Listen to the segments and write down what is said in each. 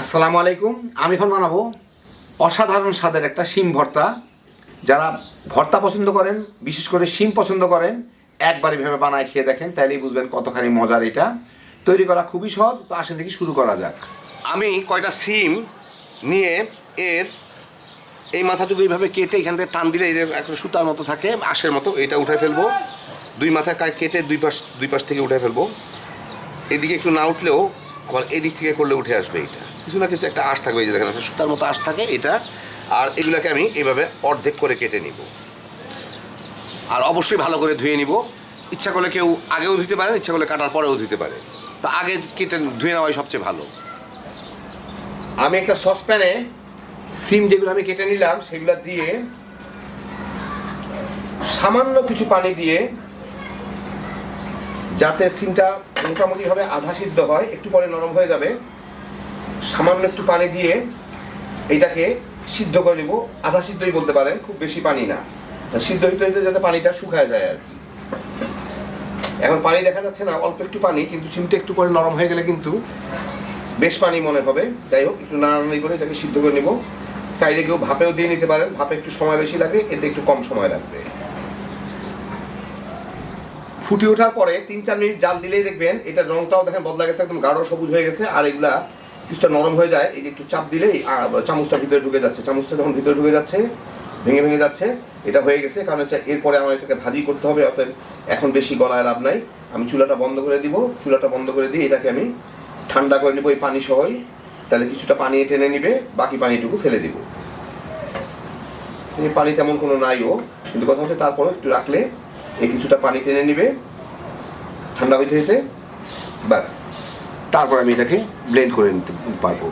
আসসালামু আলাইকুম। আমি এখন বানাবো অসাধারণ স্বাদের একটা শিম ভর্তা। যারা ভর্তা পছন্দ করেন, বিশেষ করে শিম পছন্দ করেন, একবার এভাবে বানায় খেয়ে দেখেন, তাইলেই বুঝবেন কতখানি মজার। এটা তৈরি করা খুবই সহজ। তো আসেন দেখি শুরু করা যাক। আমি কয়টা শিম নিয়ে এর এই মাথাটুকু এইভাবে কেটে এখান থেকে টান দিলে এর একটা সুতার মতো থাকে, আঁশের মতো, এটা উঠে ফেলবো। দুই মাথা কেটে দুই পাশ থেকে উঠে ফেলবো। এদিকে একটু না উঠলেও আবার এদিক থেকে করলে উঠে আসবে। এটা কিছু না কিছু একটা আঁশ থাকবে, এই যে দেখেন একটা সুতার মতো আঁশ থাকে এটা। আর এগুলোকে আমি এইভাবে অর্ধেক করে কেটে নিব, আর অবশ্যই ভালো করে ধুয়ে নিব। ইচ্ছা করলে কেউ আগেও ধুতে পারেন, ইচ্ছা করলে কাটার পরেও ধুতে পারে। তো আগে কেটে ধুয়ে নেওয়াই সবচেয়ে ভালো। আমি একটা সসপ্যানে সিম যেগুলো আমি কেটে নিলাম সেগুলো দিয়ে সামান্য কিছু পানি দিয়ে, যাতে সিমটা মোটামুটিভাবে আধা সিদ্ধ হয়, একটু পরে নরম হয়ে যাবে, সামান্য একটু পানি দিয়ে এইটাকে সিদ্ধ করে নেব। আধা সিদ্ধই বলতে পারেন, খুব বেশি পানি না, সিদ্ধ হইতে হইতে যাতে পানিটা শুকায় যায় আর কি। এখন পানি দেখা যাচ্ছে না, অল্প একটু পানি, কিন্তু সিমটা একটু পরে নরম হয়ে গেলে কিন্তু বেশ পানি মনে হবে। যাই হোক, একটু নাড়ানাড়ি করে এটাকে সিদ্ধ করে নেব। চাইলে কেউ ভাপেও দিয়ে নিতে পারেন, ভাপে একটু সময় বেশি লাগে, এতে একটু কম সময় লাগবে। ফুটে ওঠার পরে 3-4 মিনিট জাল দিলেই দেখবেন এটার রংটাও দেখেন বদলা গেছে, একদম গাঢ় সবুজ হয়ে গেছে। আর এগুলা কিছুটা নরম হয়ে যায়, এই যে একটু চাপ দিলেই চামচটা ভিতরে ঢুকে যাচ্ছে। চামচটা যখন ভিতরে ঢুকে যাচ্ছে, ভেঙে ভেঙে যাচ্ছে, এটা হয়ে গেছে। কারণ হচ্ছে এরপরে আমার এটাকে ভাজি করতে হবে, অতএব এখন বেশি গলায় লাভ নাই। আমি চুলাটা বন্ধ করে দিব। চুলাটা বন্ধ করে দিয়ে এটাকে আমি ঠান্ডা করে নেবো এই পানি সহই। তাহলে কিছুটা পানি টেনে নিবে, বাকি পানিটুকু ফেলে দিব। এই পানি তেমন কোনো নাইও, কিন্তু কথা হচ্ছে তারপরে একটু রাখলে এই কিছুটা পানি টেনে নিবে ঠান্ডা হইতে হইতে, ব্যাস। তারপর আমি এটাকে ব্লেন্ড করে নিতে পারবো।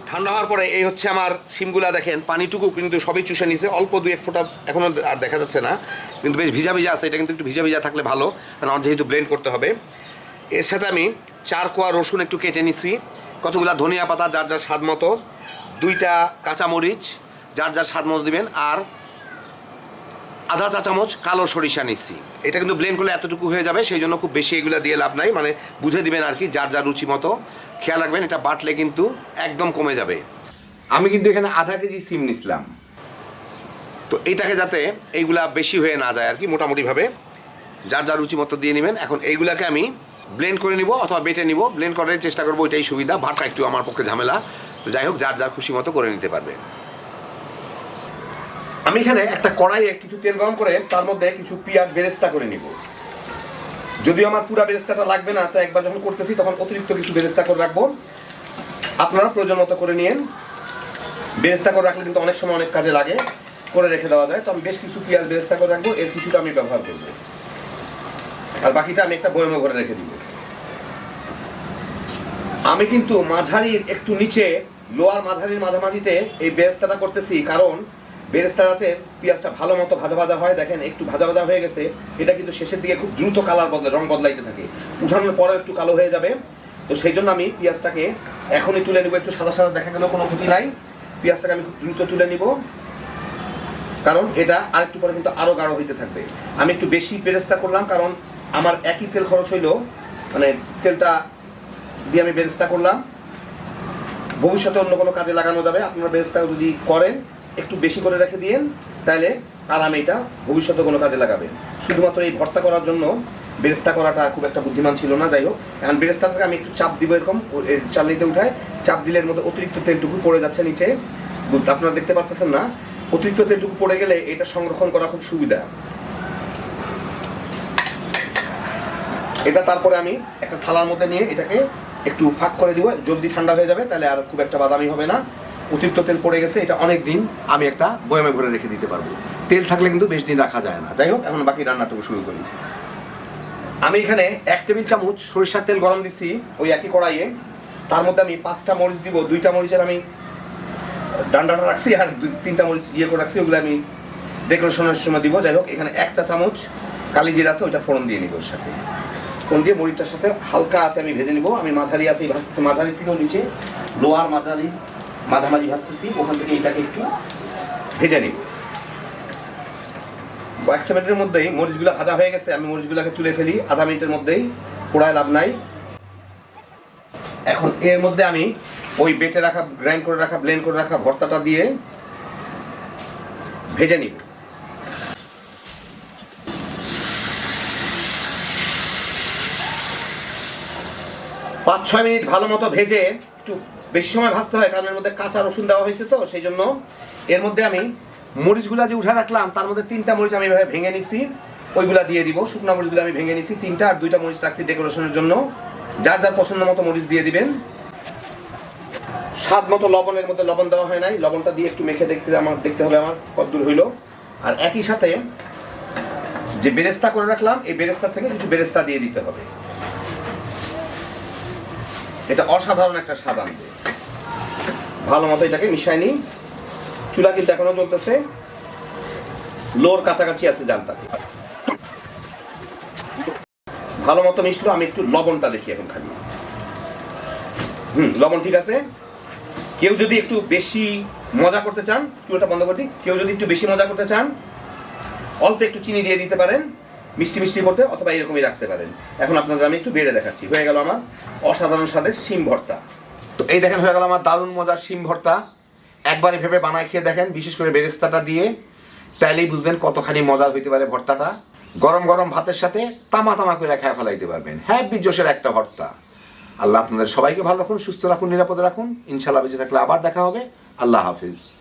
ঠান্ডা হওয়ার পরে এই হচ্ছে আমার শিমগুলা। দেখেন পানিটুকু কিন্তু সবই চুষে নিছে, অল্প 2-1 ফোঁটা এখনও আর দেখা যাচ্ছে না, কিন্তু বেশ ভিজা ভিজা আছে। এটা কিন্তু একটু ভিজা ভিজা থাকলে ভালো, কারণ আমার যেহেতু ব্লেন্ড করতে হবে। এর সাথে আমি 4 কোয়া রসুন একটু কেটে নিছি, কতগুলা ধনিয়া পাতা যার যার স্বাদ মতো, 2টা কাঁচামরিচ যার যার স্বাদ মতো দিবেন, আর আধা চা চামচ কালো সরিষা নিচ্ছি। এটা কিন্তু ব্লেন্ড করলে এতটুকু হয়ে যাবে, সেই জন্য খুব বেশি এগুলো দিয়ে লাভ নাই, মানে বুঝে দিবেন আর কি, যার যার রুচি মতো। খেয়াল রাখবেন এটা বাটলে কিন্তু একদম কমে যাবে। আমি কিন্তু এখানে আধা কেজি সিম নিছিলাম, তো এইটাকে যাতে এইগুলা বেশি হয়ে না যায় আর কি, মোটামুটিভাবে যার যার রুচি মতো দিয়ে নেবেন। এখন এইগুলাকে আমি ব্লেন্ড করে নিব অথবা বেটে নিব। ব্লেন্ড করার চেষ্টা করবো, এটাই সুবিধা। বাটা একটু আমার পক্ষে ঝামেলা, তো যাই হোক, যার যার খুশি মতো করে নিতে পারবে। আমি এখানে একটা কড়াইয়ে কিছু তেল গরম করে তার মধ্যে কিছু পেঁয়াজ বেরেস্তা করে নিব। যদিও আমার পুরা বেরেস্তাটা লাগবে না, তো একবার যখন করতেছি তখন অতিরিক্ত কিছু বেরেস্তা করে রাখবো। আপনারা প্রয়োজন মতো করে নিন। বেরেস্তা করে রাখলে কিন্তু অনেক সময় অনেক কাজে লাগে, করে রেখে দেওয়া যায়। তো আমি বেশ কিছু পেঁয়াজ বেরেস্তা করে রাখবো, এর কিছুটা আমি ব্যবহার করবো, আর বাকিটা আমি একটা বয়মে করে রেখে দিব। আমি কিন্তু মাঝারির একটু নিচে, লোয়ার মাঝারির মাঝামাঝিতে এই বেরেস্তাটা করতেছি, কারণ বেরেস্তাতে পেঁয়াজটা ভালো মতো ভাজা ভাজা হয়। দেখেন একটু ভাজা ভাজা হয়ে গেছে, এটা কিন্তু শেষের দিকে খুব দ্রুত কালার রং বদলাইতে থাকে, উঠানোর পরেও একটু কালো হয়ে যাবে। তো সেই জন্য আমি পেঁয়াজটাকে এখনই তুলে নিব। একটু সাদা সাদা দেখা গেলেও কোনো ক্ষতি নাই, পেঁয়াজটাকে আমি খুব দ্রুত তুলে নিব, কারণ এটা আরেকটু পরে কিন্তু আরও গাঢ় হইতে থাকবে। আমি একটু বেশি বেরেস্তা করলাম, কারণ আমার একই তেল খরচ হইলো, মানে তেলটা দিয়ে আমি বেরেস্তা করলাম। ভবিষ্যতে অন্য কোনো কাজে লাগানো যাবে। আপনারা বেরেস্তা যদি করেন একটু বেশি করে রেখে দিয়েন, তাহলে আরামে এটা ভবিষ্যতে কোনো কাজে লাগাবেন। শুধুমাত্র এই ভর্তা করার জন্য বেরেস্তা করাটা খুব একটা বুদ্ধিমান ছিল না। যাই হোক, এখন বেরেস্তাটাকে আমি একটু চাপ দিব, এরকম চালনিতে উঠায় চাপ দিলে এর মধ্যে অতিরিক্ত তেলটুকু পড়ে যাচ্ছে নিচে, আপনারা দেখতে পাচ্ছেন না। অতিরিক্ত তেলটুকু পড়ে গেলে এটা সংরক্ষণ করা খুব সুবিধা। এটা তারপরে আমি একটা থালার মধ্যে নিয়ে এটাকে একটু ফাঁক করে দিব, জলদি ঠান্ডা হয়ে যাবে, তাহলে আর খুব একটা বাদামি হবে না। অতিরিক্ত তেল পড়ে গেছে, এটা অনেক দিন আমি একটা বয়ামে ভরে রেখে দিতে পারবো। তেল থাকলে কিন্তু বেশ দিন রাখা যায় না। যাই হোক, এখন বাকি রান্নাটুকু শুরু করি। আমি এখানে 1 টেবিল চামচ সরিষার তেল গরম দিচ্ছি ওই একই কড়াইয়ে। তার মধ্যে আমি 5টা মরিচ দিব। 2টা মরিচের আমি ডান্ডাটা রাখছি, আর 3টা মরিচ ইয়ে করে রাখছি, ওগুলো আমি ডেকোরেশনের সময় দিব। যাই হোক, এখানে 1 চা চামচ কালি জিরা আছে, ওইটা ফোড়ন দিয়ে নিব। ওর সাথে ফোড়ন দিয়ে মরিচটার সাথে হালকা আছে আমি ভেজে নিব। আমি মাঝারি আছে ভাজতে, মাঝারি থেকেও নিচে লোয়ার মাঝামাঝি ভাজতেছি, ওখান থেকে এটাকে একটু ভেজে নিব। 1 মিনিটের মধ্যেই মরিচগুলো ভাজা হয়ে গেছে, আমি মরিচগুলোকে তুলে ফেলি। আধা মিনিটের মধ্যেই, পোড়ায় লাভ নাই। এখন এর মধ্যে আমি ওই বেটে রাখা, গ্রাইন্ড করে রাখা, ব্লেন্ড করে রাখা ভর্তাটা দিয়ে ভেজে নিব। পাঁচ ছয় মিনিট ভালো মতো ভেজে, একটু বেশি সময় ভাজতে হয় কারণ এর মধ্যে কাঁচা রসুন দেওয়া হয়েছে, তো সেই জন্য এর মধ্যে আমি মরিচগুলা যে উঠে রাখলাম তার মধ্যে 3টা মরিচ আমি এভাবে ভেঙে নিছি, ওইগুলা দিয়ে দিব। শুকনো মরিচগুলো আমি ভেঙে নিছি 3টা, আর 2টা মরিচ রাখছি ডেকোরেশনের জন্য। যার যার পছন্দ মতো মরিচ দিয়ে দিবেন। স্বাদ মতো লবণের মধ্যে লবণ দেওয়া হয় নাই, লবণটা দিয়ে একটু মেখে দেখতে হবে আমার কতদূর হইল। আর একই সাথে যে বেরেস্তা করে রাখলাম এই বেরেস্তা থেকে কিছু বেরেস্তা দিয়ে দিতে হবে, এটা অসাধারণ একটা স্বাদ আনবে। ভালো মতো এটাকে মিশাই নিই। চুলা কিন্তু এখনো চলতেছে, লোর কাছাকাছি আছে জালটাকে। ভালো মতো মিশলো, আমি একটু লবণটা দেখি এখন খালি। লবণ ঠিক আছে। কেউ যদি একটু বেশি মজা করতে চান, চুলাটা বন্ধ করে দিই, কেউ যদি একটু বেশি মজা করতে চান অল্প একটু চিনি দিয়ে দিতে পারেন মিষ্টি মিষ্টি করতে, অথবা এরকমই রাখতে পারেন। এখন আপনাদের আমি একটু বেড়ে দেখাচ্ছি। হয়ে গেল আমার অসাধারণ স্বাদের শিম ভর্তা। তো এই দেখেন হয়ে গেল আমার দারুণ মজার শিম ভর্তা। একবারে ভেবে বানায় খেয়ে দেখেন, বিশেষ করে বেরেস্তাটা দিয়ে, তাইলেই বুঝবেন কতখানি মজার হইতে পারে ভর্তাটা। গরম গরম ভাতের সাথে তামা তামা করে খেয়ে ফেলাইতে পারবেন। হ্যাপি জোশের একটা ভর্তা। আল্লাহ আপনাদের সবাইকে ভালো রাখুন, সুস্থ রাখুন, নিরাপদে রাখুন। ইনশাআল্লাহ বেঁচে থাকলে আবার দেখা হবে। আল্লাহ হাফিজ।